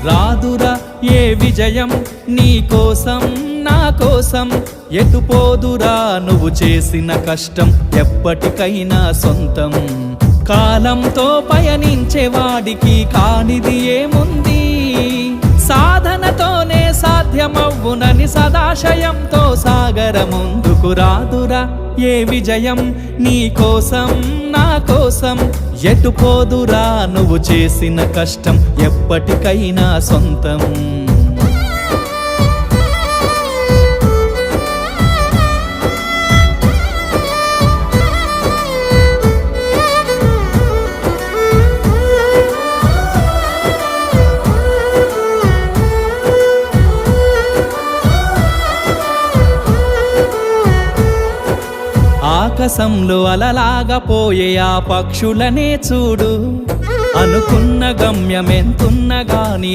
రాదురా ఏ విజయం నీ కోసం నా కోసం, ఎటు పోదురా నువ్వు చేసిన కష్టం ఎప్పటికైనా సొంతం. కాలంతో పయనించే వాడికి కానిది ఏముంది, సాధనతోనే సాధ్యమవ్వునని సదాశయంతో సాగర ముందుకు. రాదురా ఏ విజయం నీ కోసం నా కోసం, ఎటు పోదురా నువ్వు చేసిన కష్టం ఎప్పటికైనా సొంతం. ఆకాశంలో అలలాగా పోయే ఆ పక్షులనే చూడు, అనుకున్న గమ్యమెంతున్న గాని